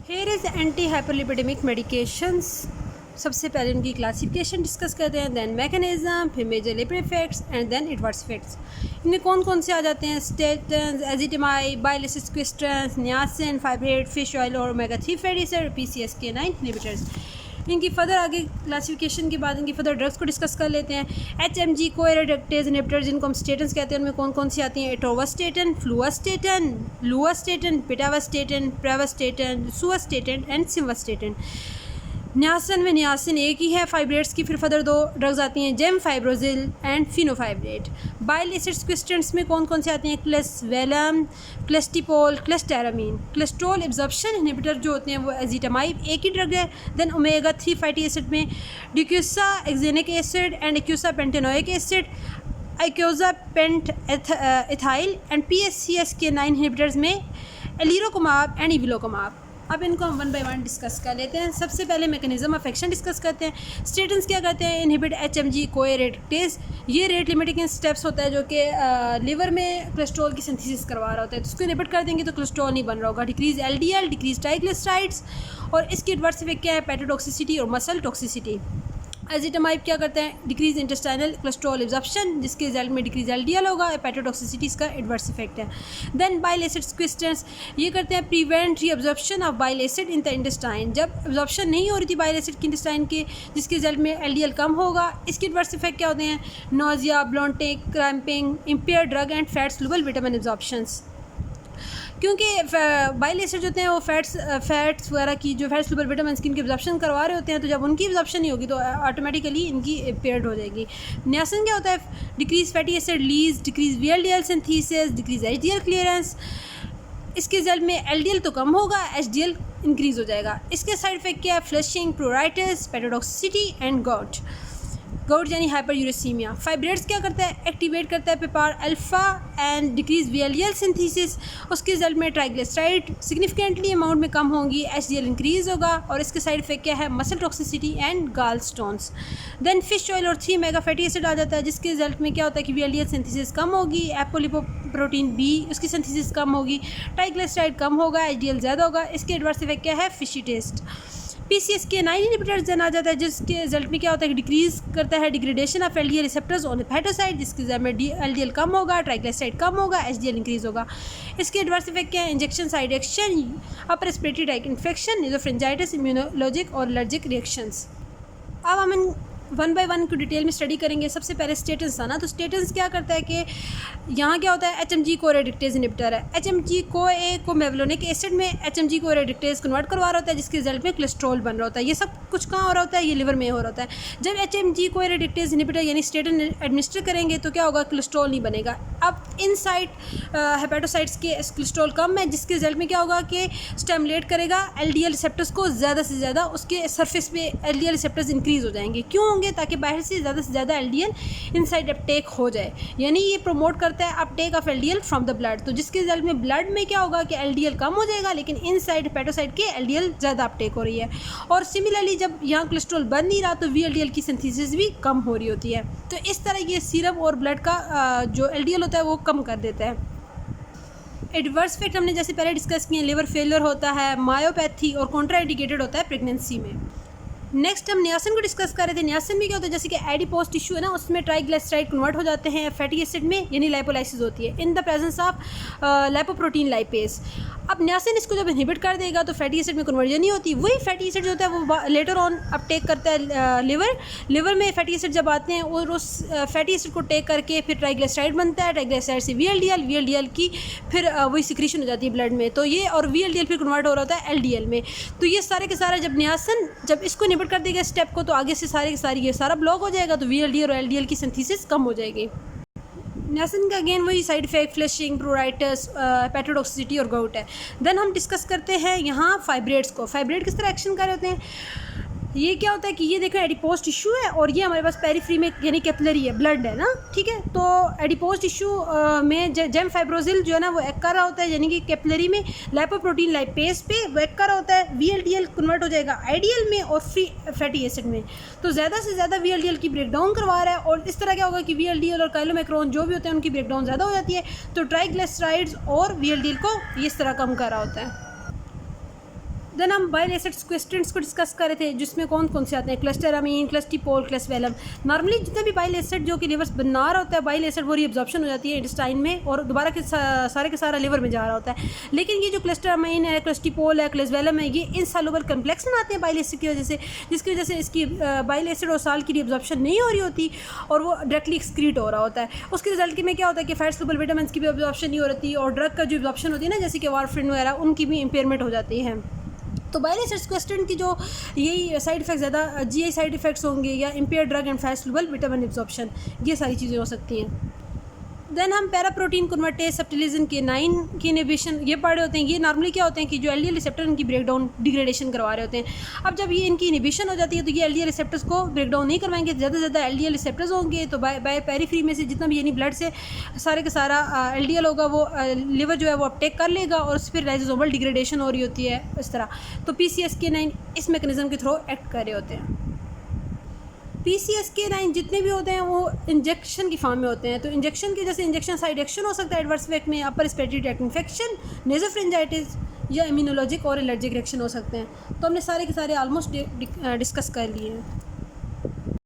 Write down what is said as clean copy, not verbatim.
Hair is anti hyperlipidemic medications. सबसे पहले उनकी क्लासिफिकेशन डिस्कस करते हैं, देन मैकेनिज्म, फिर major lipid effects and then adverse effects. इनमें कौन कौन से आ जाते हैं? Statins, ezetimibe, bile acid sequestrants, niacin, fibrate, fish oil और omega 3 fatty acid, PCSK9 inhibitors. इनकी फर्दर आगे क्लासिफिकेशन के बाद इनकी फर्दर ड्रग्स को डिस्कस कर लेते हैं। HMG कोएरेडक्टेज इनहिबिटर जिनको हम स्टेटन्स कहते हैं, उनमें कौन कौन सी आती हैं? एटोवास्टेटिन, फ्लुवास्टेटिन, लुवास्टेटिन, पिटावास्टेटिन, प्रेवास्टेटिन, सुवास्टेटिन एंड सिमवास्टेटिन। नियासिन में नियासिन एक ही है। फाइब्रेट्स की फिर फर्दर दो ड्रग्स आती हैं, gemfibrozil and fenofibrate. Bile acids sequestrants में कौन कौन से आती हैं? Colesevelam, colestipol, cholestyramine. Cholesterol absorption inhibitor जो होते हैं वो एजिटामाइब एक ही ड्रग है। देन ओमेगा 3 फैटी एसिड में docosahexaenoic acid and eicosapentaenoic acid, icosapent ethyl and PCSK9 inhibitors में एलिरोकोमाब एंड इविलोकोमाब। अब इनको हम वन बाय वन डिस्कस कर लेते हैं। सबसे पहले मैकेनिज्म ऑफ एक्शन डिस्कस करते हैं। स्टेटन्स क्या करते हैं? Inhibit HMG कोएरेडक्टेज। ये रेट लिमिटिंग स्टेप्स होता है जो कि लिवर में कोलेस्ट्रॉल की सिंथेसिस करवा रहा होता है, तो उसको इनहिबिट कर देंगे तो कोलेस्ट्रॉल नहीं बन रहा होगा। Decrease LDL, decrease triglycerides. और इसकी एडवर्स इफेक्ट क्या है? पैटोटॉक्सिसिटी और मसल टॉक्सिसिटी। एजिटामाइब क्या करते हैं? डिक्रीज इंटेस्टाइनल कोलेस्ट्रॉल एब्जॉर्प्शन, जिसके रिजल्ट में डिक्रीज LDL होगा। पैटोटॉक्सिसिटी इसका एडवर्स इफेक्ट है। देन बाइल एसिड्स क्विस्टेंट्स ये करते हैं prevent reabsorption of bile acid in the intestine. जब एब्जॉर्प्शन नहीं हो रही थी बाइल एसिड की इंटेस्टाइन के, जिसके रिजल्ट में LDL कम होगा। इसके एडवर्स इफेक्ट क्या होते हैं? Nausea, bloating, cramping, impair drug and fat soluble vitamin absorptions. क्योंकि बाइल एसिड होते हैं वो फैट्स वगैरह की जो फैट सॉल्युबल विटामिन की इनकी एब्जॉर्प्शन करवा रहे होते हैं, तो जब उनकी एब्जॉर्प्शन नहीं होगी तो ऑटोमेटिकली इनकी इम्पेयर्ड हो जाएगी। नियासिन क्या होता है? Decrease fatty acid release, decrease VLDL synthesis, decrease HDL clearance. इसके रिजल्ट में LDL तो कम होगा, HDL इंक्रीज हो जाएगा। इसके साइड इफेक्ट क्या है? फ्लशिंग, प्रोराइटिस, पैटोटॉक्सिसिटी एंड गॉट यानी हाइपर यूरेसीमिया। फाइब्रेट्स क्या करता है? एक्टिवेट करता है paper alpha and decrease VLDL synthesis. उसके रिजल्ट में ट्राइग्लिसराइड सिग्निफिकेंटली अमाउंट में कम होंगी, HDL इंक्रीज होगा। और इसके साइड इफेक्ट क्या है? मसल टॉक्सिसिटी एंड गाल स्टोन्स। देन फिश ऑयल और 3 मेगा फैटी एसिड आ जाता है, जिसके रिजल्ट में क्या होता है कि VLDL सिंथेसिस कम होगी, एपोलिपोप्रोटीन B उसकी सिंथेसिस कम होगी, ट्राइग्लिसराइड कम होगा, HDL ज़्यादा होगा। इसके एडवर्स इफेक्ट क्या है? Fishy taste. PCSK9 inhibitors then आ जाता है, जिसके रिजल्ट में क्या होता है कि डिक्रीज करता है degradation of LDL receptors on hepatocyte, जिसके रिजल्ट में LDL कम होगा, ट्राइग्लिसराइड कम होगा, HDL इंक्रीज होगा। इसके एडवर्स इफेक्ट क्या है? Injection site action, upper respiratory tract infection, nasopharyngitis, immunologic और एलर्जिक रिएक्शंस। अब हम वन बाय वन को डिटेल में स्टडी करेंगे। सबसे पहले स्टेटन्स था ना, तो स्टेटन्स क्या करता है कि यहाँ क्या होता है? HMG कोएरेडक्टेज इनहिबिटर है। HMG को मेवलोनिक एसिड में HMG कोएरेडक्टेज कन्वर्ट करवा रहा होता है, जिसके रिजल्ट में कोलेस्ट्रॉल बन रहा होता है। ये सब कुछ कहाँ हो रहा होता है? ये लिवर में हो रहा होता है। जब HMG कोएरेडक्टेज इनहिबिटर यानी स्टेटन एडमिनिस्टर करेंगे तो क्या होगा? कोलेस्ट्रॉल नहीं बनेगा। अब इनसाइड हेपेटोसाइट्स के कोलेस्ट्रॉल कम है, जिसके रिजल्ट में क्या होगा कि स्टिमुलेट करेगा LDL रिसेप्टर्स को, ज़्यादा से ज़्यादा उसके सरफेस पे LDL रिसेप्टर्स इंक्रीज हो जाएंगे। क्यों होंगे? ताकि बाहर से ज़्यादा LDL इनसाइड अपटेक हो जाए, यानी ये प्रमोट करता है Uptake of LDL from the blood. तो जिसके रिजल्ट में ब्लड में क्या होगा कि LDL कम हो जाएगा, लेकिन इनसाइड हेपेटोसाइट के LDL ज़्यादा अपटेक हो रही है। और सिमिलरली जब यहाँ कोलेस्ट्रॉल बन नहीं रहा तो VLDL की सिंथेसिस भी कम हो रही होती है। तो इस तरह ये सीरम और ब्लड का जो LDL होता है वो कम कर देता है। एडवर्स इफेक्ट हमने जैसे पहले डिस्कस किए, लिवर फेलियर होता है, मायोपैथी और कॉन्ट्राइंडिकेटेड होता है प्रेगनेंसी में। नेक्स्ट हम नियासिन को डिस्कस कर रहे थे। नियासिन में क्या होता है? जैसे कि एडिपोज टिश्यू है ना, उसमें ट्राइग्लिसराइड कन्वर्ट हो जाते हैं फैटी एसिड में, यानी लाइपोलाइसिस होती है in the presence of lipoprotein lipase. अब नियासिन इसको जब इनहिबिट कर देगा तो फैटी एसिड में कन्वर्जन नहीं होती। वही फैटी एसिड जो होता है वो लेटर ऑन अपटेक करता है लिवर में फैटी एसिड जब आते हैं और उस फैटी एसिड को टेक करके फिर ट्राइग्लिसराइड बनता है। ट्राइग्लिसराइड से VLDL की फिर वही सिक्रीशन हो जाती है ब्लड में, तो ये और VLDL फिर कन्वर्ट हो रहा होता है LDL में। तो ये सारे के सारे जब नियासिन जब इसको इनहिबिट कर देगा स्टेप को, तो आगे से सारे के सारे ये सारा ब्लॉक हो जाएगा, तो VLDL और LDL की सिंथेसिस कम हो जाएगी। नियासिन का अगेन वही साइड इफेक्ट फ्लशिंग, प्रोराइटिस, पैटोटॉक्सिसिटी और गाउट है। देन हम डिस्कस करते हैं यहाँ फाइब्रेट्स को। फाइब्रेट किस तरह एक्शन कर रहे होते हैं? ये क्या होता है कि ये देखो एडिपोज टिश्यू है और ये हमारे पास पेरिफ्री में यानी कैपिलरी है, ब्लड है ना, ठीक है। तो एडिपोज टिश्यू में जेम फाइब्रोजिल जो है ना वो एक कर रहा होता है, यानी कि कैपिलरी में लाइपोप्रोटीन लाइपेज पे वो एक कर रहा होता है। VLDL कन्वर्ट हो जाएगा IDL में और फ्री फैटी एसिड में, तो ज़्यादा से ज़्यादा VLDL की ब्रेकडाउन करवा रहा है। और इस तरह क्या होगा कि VLDL और काइलोमैक्रोन जो भी होते हैं उनकी ब्रेकडाउन ज़्यादा हो जाती है, तो ट्राइग्लिसराइड्स और VLDL को इस तरह कम कर रहा होता है। देन हम बाइल एसिड्स क्वेश्चंस को डिस्कस कर रहे थे, जिसमें कौन कौन से आते हैं, क्लस्टर अमीन, क्लस्टिपोल, क्लस्वेलम। नॉर्मली जितने भी बाइल एसिड जो कि लिवर बना रहा होता है, बाइल एसिड वो रीअब्जॉर्प्शन हो जाती है इंटेस्टाइन में और दोबारा के सारे के सारा लिवर में जा रहा होता है। लेकिन ये जो क्लस्टर अमीन है, क्लस्टिपोल है, क्लस्वेलम है, ये इनसॉल्युबल कम्प्लेक्स बनाते हैं बाइल एसिड की वजह से, जिसकी वजह से इसकी बाइल एसिड और साल की रीअब्जॉर्प्शन नहीं हो रही होती और वो डायरेक्टली एक्सक्रीट हो रहा होता है। उसके रिजल्ट में क्या होता है कि फैट सॉल्युबल विटामिन की भी एब्जॉर्प्शन नहीं हो रही और ड्रग का जो एब्जॉर्प्शन होती है ना, जैसे कि वारफरिन वगैरह, उनकी भी इंपेयरमेंट हो जाती है। तो बाइल एसिड्स क्वेश्चन की जो यही साइड इफेक्ट्स ज़्यादा जीआई साइड इफेक्ट्स होंगे या empire drug and fat soluble vitamin absorption, ये सारी चीज़ें हो सकती हैं। देन हम पैराप्रोटीन कन्वर्टेज सेप्टिलिजन के 9 की इनहिबिशन ये पढ़े होते हैं। ये नॉर्मली क्या होते हैं कि जो एलडीएल रिसेप्टर इनकी ब्रेकडाउन डिग्रेडेशन करवा रहे होते हैं। अब जब ये इनकी इनहिबिशन हो जाती है तो ये एलडीएल रिसेप्टर्स को ब्रेकडाउन नहीं करवाएंगे, ज़्यादा से ज़्यादा एलडीएल रिसेप्टर्स होंगे, तो बाय पेरीफ्री में से जितना भी यानी ब्लड से सारे का सारा एलडीएल होगा वो लिवर जो है वो अपटेक कर लेगा और फिर लाइसोसोमल डिग्रेडेशन हो रही होती है इस तरह। तो PCSK9 इस मैकेनिज्म के थ्रू एक्ट कर रहे होते हैं। PCSK9 जितने भी होते हैं वो इंजेक्शन की फॉर्म में होते हैं। तो इंजेक्शन की जैसे इंजेक्शन साइड एक्शन हो सकता है एडवर्स इफेक्ट में, अपर रेस्पिरेटरी ट्रैक्ट इन्फेक्शन, नेजोफ्रेंजाइटिस या इम्यूनोलॉजिक और एलर्जिक रिएक्शन हो सकते हैं। तो हमने सारे के सारे ऑलमोस्ट डिस्कस कर लिए हैं।